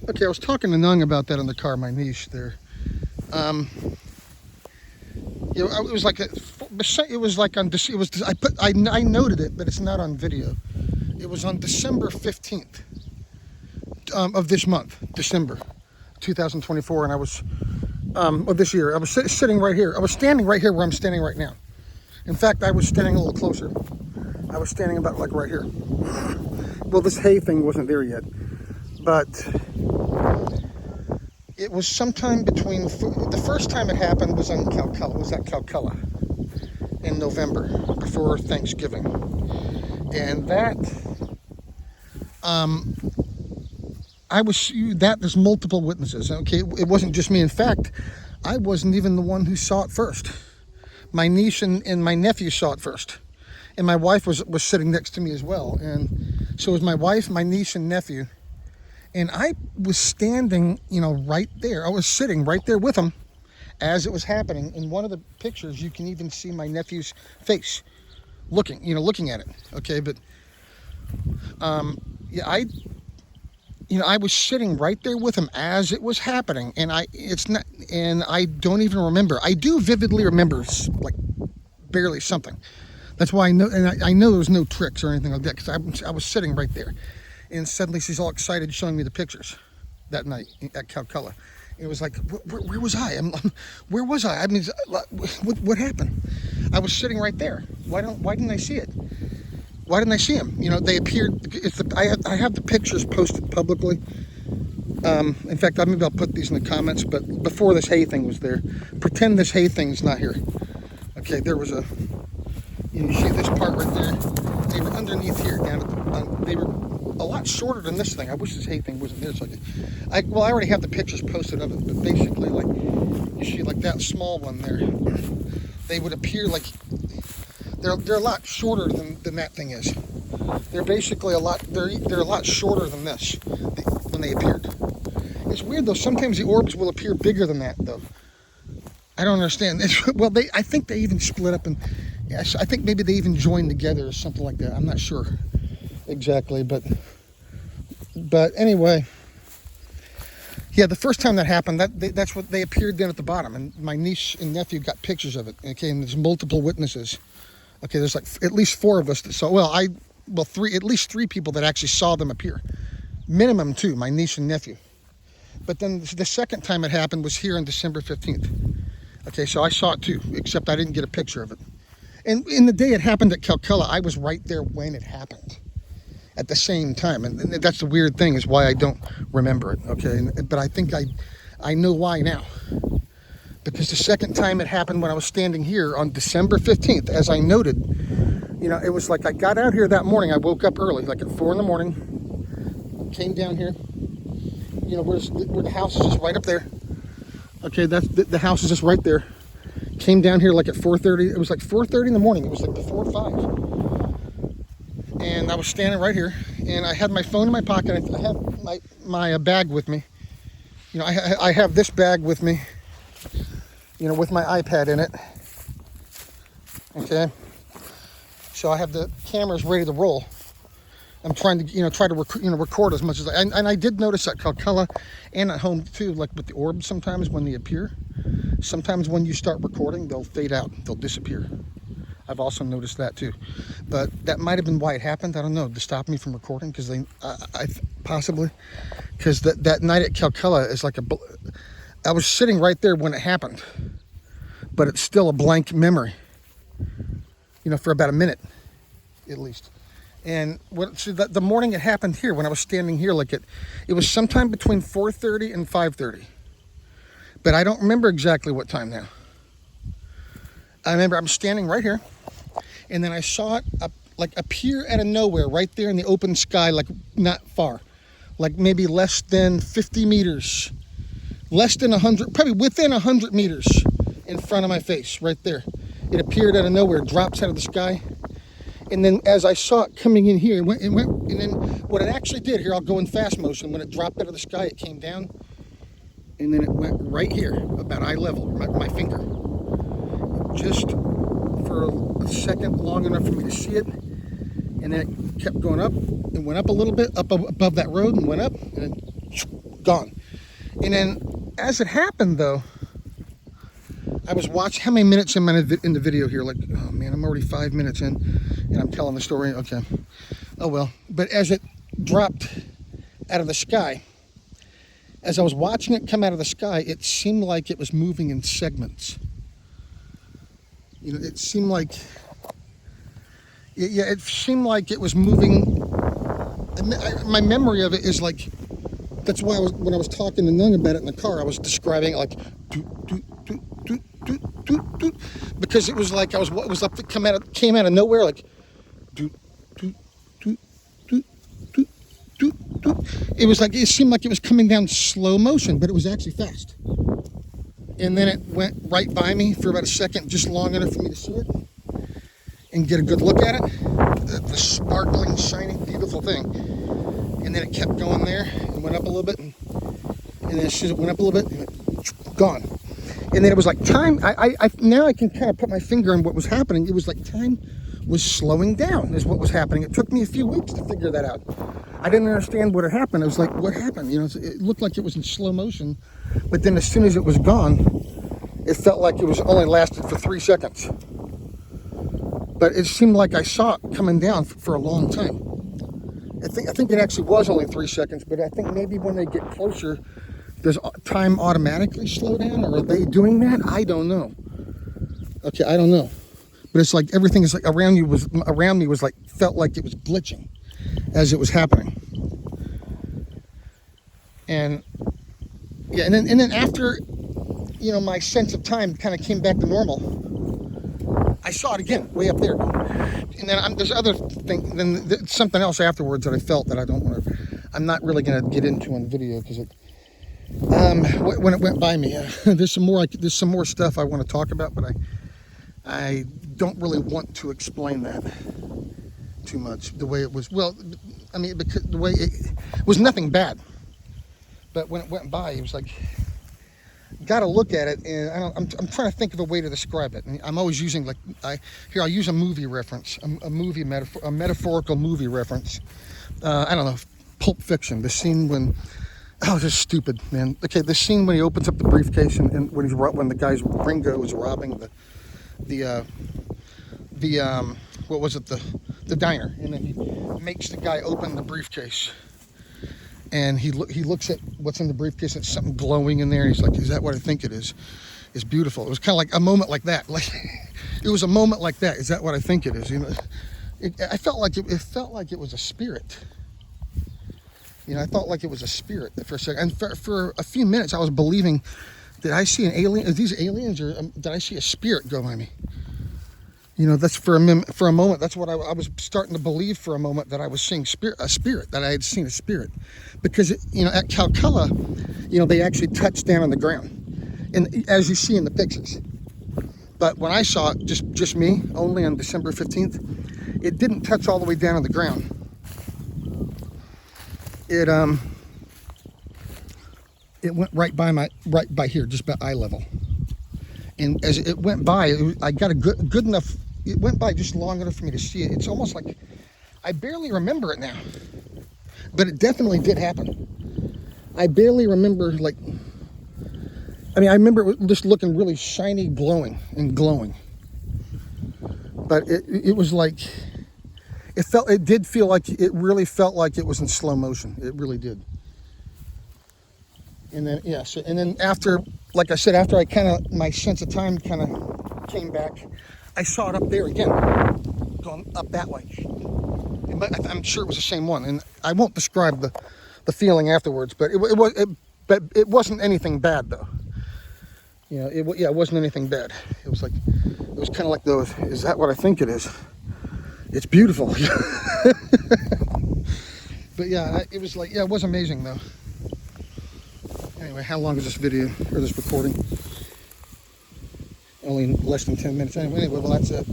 Okay, I was talking to Nung about that in the car, my niece there. You know, it was like on this. It was I noted it, but it's not on video. It was on December 15th of this month, December 2024, and I was of this year. I was sitting right here. I was standing right here where I'm standing right now. In fact, I was standing a little closer. I was standing about like right here. Well, this hay thing wasn't there yet, but it was sometime between, the first time it happened was on Calcutta, was at Calcutta in November, before Thanksgiving. And that, there's multiple witnesses, okay? It wasn't just me. In fact, I wasn't even the one who saw it first. My niece and my nephew saw it first. And my wife was sitting next to me as well. And so it was my wife, my niece, and nephew. And I was standing, right there. I was sitting right there with them as it was happening. In one of the pictures, you can even see my nephew's face looking at it. Okay, but I was sitting right there with him as it was happening, and I don't even remember. I do vividly remember, like, barely something. That's why I know, and I know there was no tricks or anything like that, because I was sitting right there. And suddenly she's all excited showing me the pictures that night at Calcutta. It was like, where was I? Where was I? I mean, what happened? I was sitting right there. Why didn't I see it? Why didn't I see them? They appeared. I have the pictures posted publicly. In fact, maybe I'll put these in the comments. But before this hay thing was there, pretend this hay thing's not here. Okay, there was you see this part right there. They were underneath here, they were a lot shorter than this thing. I wish this hay thing wasn't there. So I already have the pictures posted of it, but basically, like, you see, like that small one there, they would appear like they're a lot shorter than that thing is. They're basically they're a lot shorter than this when they appeared. It's weird though. Sometimes the orbs will appear bigger than that though. I don't understand. I think they even split up, and yes, I think maybe they even joined together or something like that. I'm not sure exactly, but anyway, yeah, the first time that happened, that's what they appeared then at the bottom, and my niece and nephew got pictures of it. Okay, and there's multiple witnesses. Okay, there's like at least 4 of us that saw. At least 3 people that actually saw them appear. Minimum 2, my niece and nephew. But then the second time it happened was here on December 15th. Okay, so I saw it too, except I didn't get a picture of it. And in the day it happened at Calcutta, I was right there when it happened at the same time. And that's the weird thing, is why I don't remember it, okay? But I think I know why now. Because the second time it happened when I was standing here on December 15th, as I noted, it was like I got out here that morning. I woke up early, like at 4 in the morning, came down here, where the house is just right up there. Okay, that's the house is just right there. Came down here like at 4:30. It was like 4:30 in the morning. It was like before 5. And I was standing right here, and I had my phone in my pocket. I had my bag with me. I have this bag with me, with my iPad in it. Okay. So I have the cameras ready to roll. I'm trying to record as much as and I did notice at Calcutta and at home too, like with the orbs, sometimes when they appear, sometimes when you start recording, they'll fade out, they'll disappear. I've also noticed that too, but that might have been why it happened. I don't know, to stop me from recording, because possibly because that night at Calcutta is like I was sitting right there when it happened, but it's still a blank memory, for about a minute at least. And the morning it happened here, when I was standing here, like it was sometime between 4:30 and 5:30. But I don't remember exactly what time now. I remember I'm standing right here, and then I saw it appear out of nowhere right there in the open sky, like not far, like maybe less than 50 meters, less than 100, probably within 100 meters in front of my face, right there. It appeared out of nowhere, drops out of the sky. And then as I saw it coming in here, it went, and then what it actually did here, I'll go in fast motion. When it dropped out of the sky, it came down, and then it went right here, about eye level, my finger. Just for a second, long enough for me to see it, and then it kept going up, and went up a little bit, up above that road, and went up, and then gone. And then as it happened though, I was watching, how many minutes am I in the video here? Like, oh man, I'm already 5 minutes in and I'm telling the story. Okay. Oh well. But as it dropped out of the sky, as I was watching it come out of the sky, it seemed like it was moving in segments. You know, it seemed like, yeah, it seemed like it was moving. My memory of it is like, that's why when I was talking to Nung about it in the car, I was describing it like, doot, doot, doot, doot, doot, doot, doot, because it was like it was up to came out of nowhere, like, doot, doot, doot, doot, doot, doot, doot. It was like, it seemed like it was coming down slow motion, but it was actually fast. And then it went right by me for about a second, just long enough for me to see it and get a good look at it. The sparkling, shining, beautiful thing. And then it kept going there and went up a little bit, and then as soon as it went up a little bit, and gone. And then it was like time. Now I can kind of put my finger on what was happening. It was like time was slowing down is what was happening. It took me a few weeks to figure that out. I didn't understand what had happened. I was like, what happened? You know, it looked like it was in slow motion, but then as soon as it was gone, it felt like it was only lasted for 3 seconds. But it seemed like I saw it coming down for a long time. I think it actually was only 3 seconds, but I think maybe when they get closer, does time automatically slow down, or are they doing that? I don't know. Okay, I don't know. But it's like everything is like around me was like, felt like it was glitching as it was happening. And yeah, and then after, you know, my sense of time kind of came back to normal, I saw it again, way up there. And then there's other thing, then something else afterwards that I felt that I'm not really going to get into on video because when it went by me, there's some more stuff I want to talk about, but I don't really want to explain that too much. The way it was, well, I mean, because the way it was nothing bad, but when it went by, it was like, got to look at it, and I'm trying to think of a way to describe it. And I'm always using, like, I'll use a movie reference, a metaphorical movie reference. I don't know, Pulp Fiction, the scene when, oh, this is stupid, man. Okay, the scene when he opens up the briefcase and when the guy's Ringo is robbing the what was it, the diner, and then he makes the guy open the briefcase. And he looks at what's in the briefcase, and it's something glowing in there. And he's like, "Is that what I think it is? It's beautiful." It was kind of like a moment like that. Like, it was a moment like that. Is that what I think it is? You know, I felt like it felt like it was a spirit. You know, I felt like it was a spirit for a second. And for a few minutes, I was believing, did I see an alien? Are these aliens, or did I see a spirit go by me? You know, that's for a moment. That's what I was starting to believe for a moment, that I was seeing a spirit, that I had seen a spirit. Because, you know, at Calcutta, you know, they actually touched down on the ground, and as you see in the pictures. But when I saw it, just me, only on December 15th, it didn't touch all the way down on the ground. It went right by here, just about eye level. And as it went by, I got a good enough. It went by just long enough for me to see it. It's almost like I barely remember it now, but it definitely did happen. I barely remember, like, I mean, I remember it just looking really shiny, glowing. But it was like, it did feel like, it really felt like it was in slow motion. It really did. And then, yeah, so, and then after, like I said, after my sense of time kind of came back, I saw it up there again, going up that way. I'm sure it was the same one, and I won't describe the feeling afterwards, but it wasn't anything bad though. You know, it wasn't anything bad. It was kind of like those. Is that what I think it is? It's beautiful. But yeah, it was like, yeah, it was amazing though. Anyway, how long is this video, or this recording? Only less than 10 minutes anyway. Well, that's it.